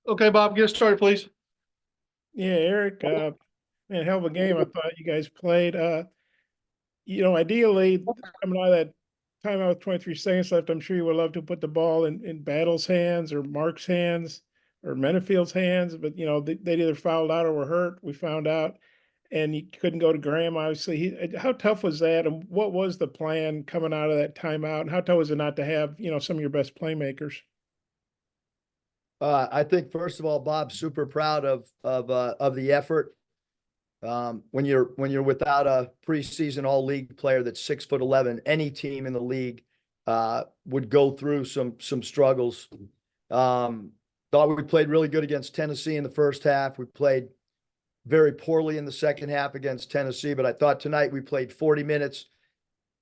Okay, Bob, get us started, please. Yeah, Eric, man, hell of a game I thought you guys played. Ideally, coming out of that timeout with 23 seconds left, I'm sure you would love to put the ball in Battle's hands or Mark's hands or Menifield's hands, but they'd either fouled out or were hurt. We found out, and you couldn't go to Graham. Obviously, how tough was that, and what was the plan coming out of that timeout? And how tough was it not to have some of your best playmakers? I think first of all, Bob, super proud of the effort. When you're without a preseason all league player that's 6'11", any team in the league would go through some struggles. Thought we played really good against Tennessee in the first half. We played very poorly in the second half against Tennessee, but I thought tonight we played 40 minutes.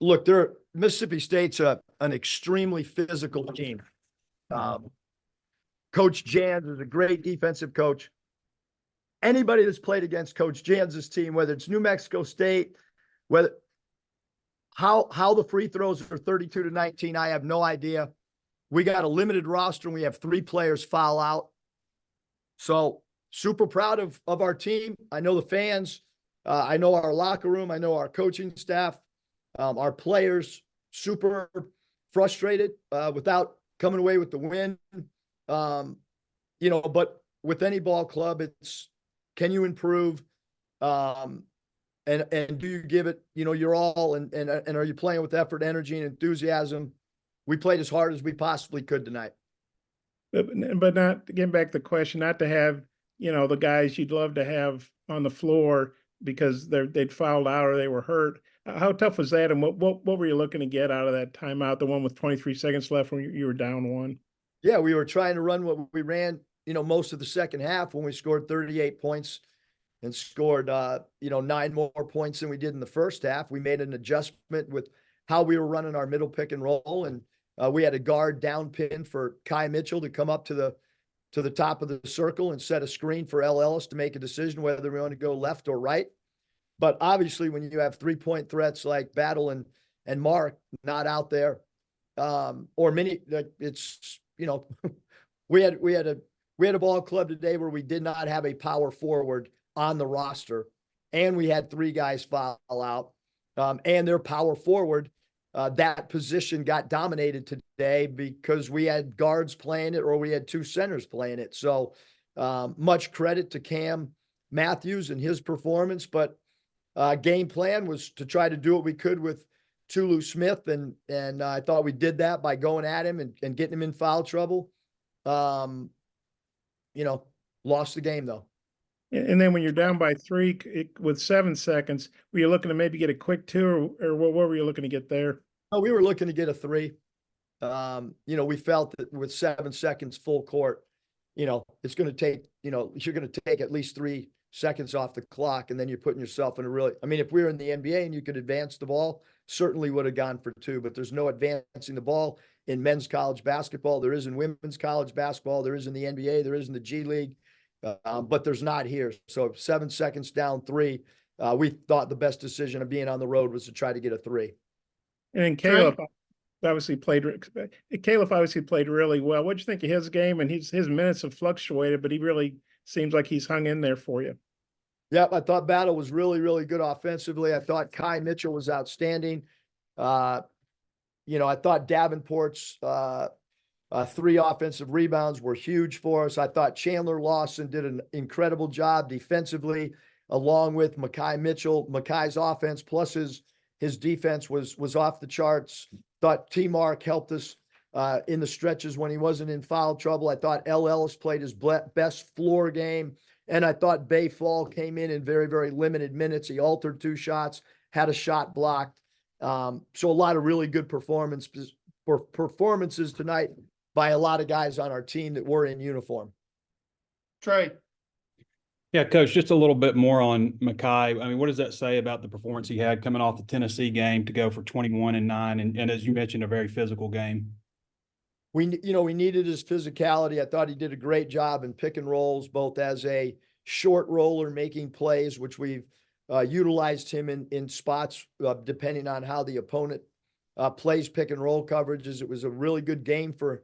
Look, Mississippi State's an extremely physical team. Coach Jans is a great defensive coach. Anybody that's played against Coach Jans' team, whether it's New Mexico State, whether how the free throws are 32-19, I have no idea. We got a limited roster and we have 3 players foul out. So super proud of our team. I know the fans. I know our locker room. I know our coaching staff, our players, super frustrated without coming away with the win. But with any ball club, it's, can you improve? And do you give it, your all, and are you playing with effort, energy, and enthusiasm? We played as hard as we possibly could tonight. But not, getting back to the question, not to have, the guys you'd love to have on the floor because they'd fouled out or they were hurt. How tough was that? And what were you looking to get out of that timeout, the one with 23 seconds left when you were down 1? Yeah, we were trying to run what we ran, most of the second half when we scored 38 points and scored, 9 more points than we did in the first half. We made an adjustment with how we were running our middle pick and roll. And we had a guard down pin for Kai Mitchell to come up to the top of the circle and set a screen for L. Ellis to make a decision whether we want to go left or right. But obviously, when you have 3-point threats like Battle and Mark not out there, or many, it's, we had a ball club today where we did not have a power forward on the roster, and we had 3 guys foul out, and their power forward, that position got dominated today because we had guards playing it or we had 2 centers playing it. So much credit to Cam Matthews and his performance, but game plan was to try to do what we could with Tulu Smith, and I thought we did that by going at him and getting him in foul trouble. Lost the game though. And then when you're down by 3 with 7 seconds, were you looking to maybe get a quick 2 or what were you looking to get there? No, we were looking to get a 3. We felt that with 7 seconds full court, it's going to take, you're going to take at least 3 seconds off the clock, and then you're putting yourself in a really, if we were in the NBA and you could advance the ball, certainly would have gone for 2, but there's no advancing the ball in men's college basketball. There is in women's college basketball. There is in the NBA. There is in the G League, but there's not here. So 7 seconds down 3, we thought the best decision of being on the road was to try to get a 3. And then Caleb obviously played really well. What'd you think of his game? And his minutes have fluctuated, but he really seems like he's hung in there for you. Yep, I thought Battle was really, really good offensively. I thought Kai Mitchell was outstanding. I thought Davenport's 3 offensive rebounds were huge for us. I thought Chandler Lawson did an incredible job defensively, along with Makai Mitchell. Makai's offense plus his defense was off the charts. Thought T-Mark helped us in the stretches when he wasn't in foul trouble. I thought L. Ellis played his best floor game. And I thought Bay Fall came in very, very limited minutes. He altered 2 shots, had a shot blocked. So a lot of really good performances tonight by a lot of guys on our team that were in uniform. Trey. Yeah, Coach, just a little bit more on Makai. What does that say about the performance he had coming off the Tennessee game to go for 21 and 9? And as you mentioned, a very physical game. We needed his physicality. I thought he did a great job in pick and rolls, both as a short roller making plays, which we've utilized him in spots depending on how the opponent plays pick and roll coverages. It was a really good game for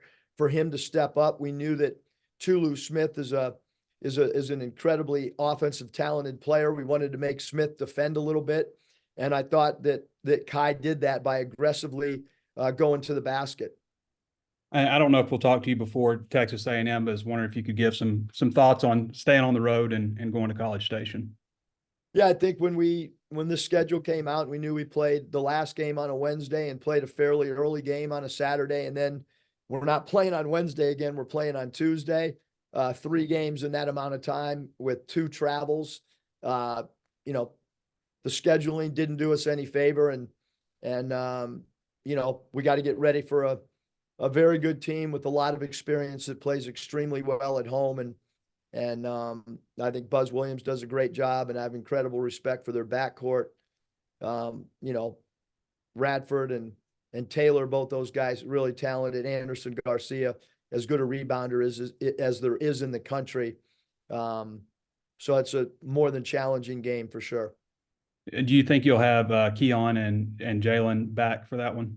him to step up. We knew that Tulu Smith is an incredibly offensive talented player. We wanted to make Smith defend a little bit. And I thought that Kai did that by aggressively going to the basket. I don't know if we'll talk to you before Texas A&M, but I was wondering if you could give some thoughts on staying on the road and going to College Station. Yeah, I think when the schedule came out, we knew we played the last game on a Wednesday and played a fairly early game on a Saturday. And then we're not playing on Wednesday again. We're playing on Tuesday. 3 games in that amount of time with 2 travels. The scheduling didn't do us any favor. And we got to get ready for a very good team with a lot of experience that plays extremely well at home. And I think Buzz Williams does a great job, and I have incredible respect for their backcourt. Radford and Taylor, both those guys, really talented. Anderson Garcia, as good a rebounder as there is in the country. So it's a more than challenging game for sure. Do you think you'll have Keon and Jalen back for that one?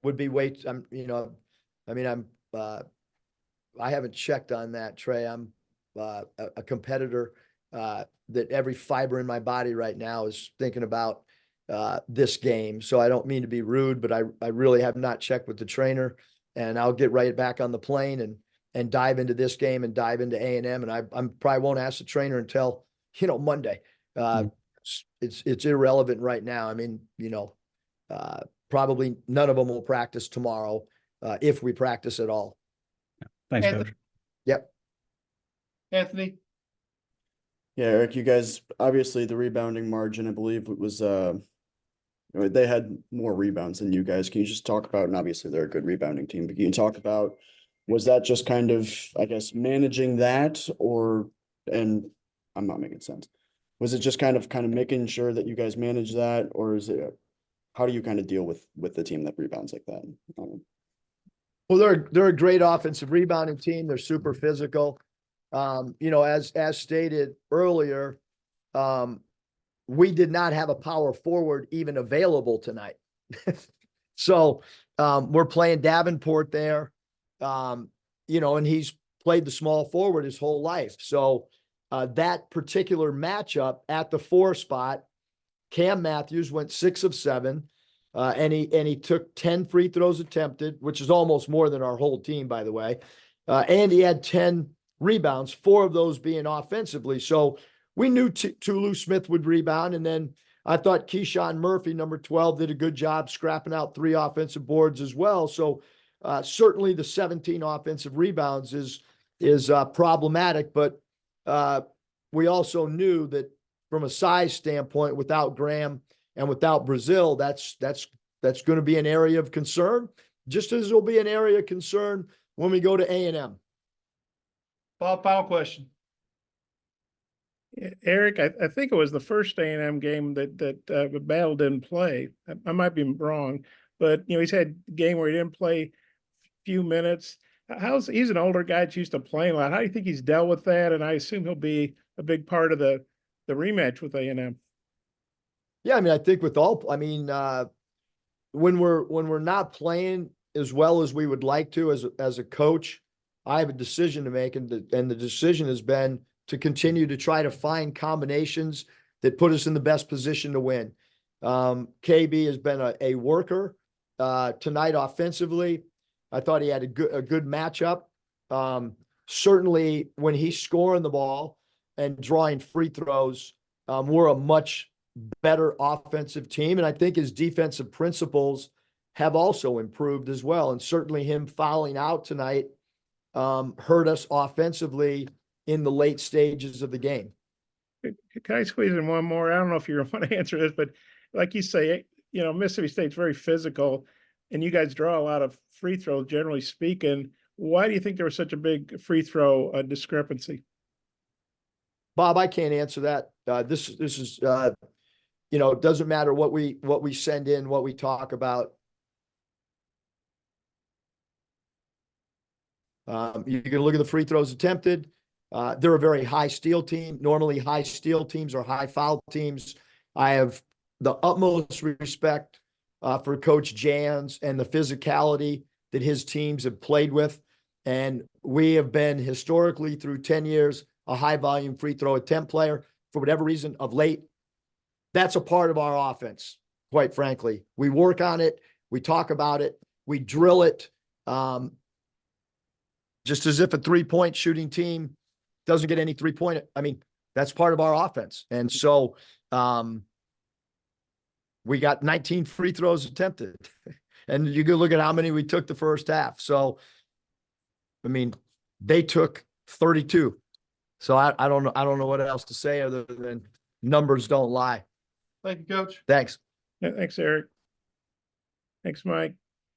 Would be I haven't checked on that, Trey. I'm a competitor that every fiber in my body right now is thinking about this game. So I don't mean to be rude, but I really have not checked with the trainer, and I'll get right back on the plane and dive into this game and dive into A&M. And I probably won't ask the trainer until, Monday. It's irrelevant right now. I mean, probably none of them will practice tomorrow if we practice at all. Thanks, Anthony. Coach. Yep. Anthony, Yeah, Eric, you guys, obviously the rebounding margin, I believe it was, they had more rebounds than you guys. Can you just talk about, and obviously they're a good rebounding team, but can you talk about, was that just kind of, I guess, managing that, and I'm not making sense. Was it just kind of making sure that you guys manage that, or is it, how do you kind of deal with the team that rebounds like that? Well, they're a great offensive rebounding team. They're super physical. As stated earlier, we did not have a power forward even available tonight. So we're playing Davenport there, and he's played the small forward his whole life. So that particular matchup at the 4 spot, Cam Matthews went 6 of 7, and he took 10 free throws attempted, which is almost more than our whole team, by the way. And he had 10 rebounds, 4 of those being offensively. So we knew Tulu Smith would rebound. And then I thought Keyshawn Murphy, number 12, did a good job scrapping out 3 offensive boards as well. So certainly the 17 offensive rebounds is problematic, but we also knew that from a size standpoint, without Graham and without Brazil, that's going to be an area of concern, just as it'll be an area of concern when we go to A&M. Bob, final question. Eric, I think it was the first A&M game that Battle didn't play. I might be wrong, but he's had a game where he didn't play a few minutes. He's an older guy that's used to playing a lot. How do you think he's dealt with that? And I assume he'll be a big part of the rematch with A&M. Yeah, I think when we're not playing as well as we would like to as a coach, I have a decision to make, and the decision has been to continue to try to find combinations that put us in the best position to win. KB has been a worker tonight offensively. I thought he had a good matchup. Certainly when he's scoring the ball and drawing free throws, we're a much better offensive team. And I think his defensive principles have also improved as well. And certainly him fouling out tonight hurt us offensively in the late stages of the game. Can I squeeze in one more? I don't know if you want to answer this, but like you say, Mississippi State's very physical, and you guys draw a lot of free throws, generally speaking. Why do you think there was such a big free throw discrepancy? Bob, I can't answer that. This is it doesn't matter what we send in, what we talk about. You can look at the free throws attempted. They're a very high steal team. Normally high steal teams are high foul teams. I have the utmost respect for Coach Jans and the physicality that his teams have played with. And we have been historically through 10 years, a high volume free throw attempt player. For whatever reason of late, that's a part of our offense, quite frankly. We work on it. We talk about it. We drill it. Just as if a 3-point shooting team doesn't get any 3-point. I mean, that's part of our offense. And so we got 19 free throws attempted. And you go look at how many we took the first half. So, I mean, they took 32. So I don't know. I don't know what else to say other than numbers don't lie. Thank you, Coach. Thanks. Yeah, thanks, Eric. Thanks, Mike.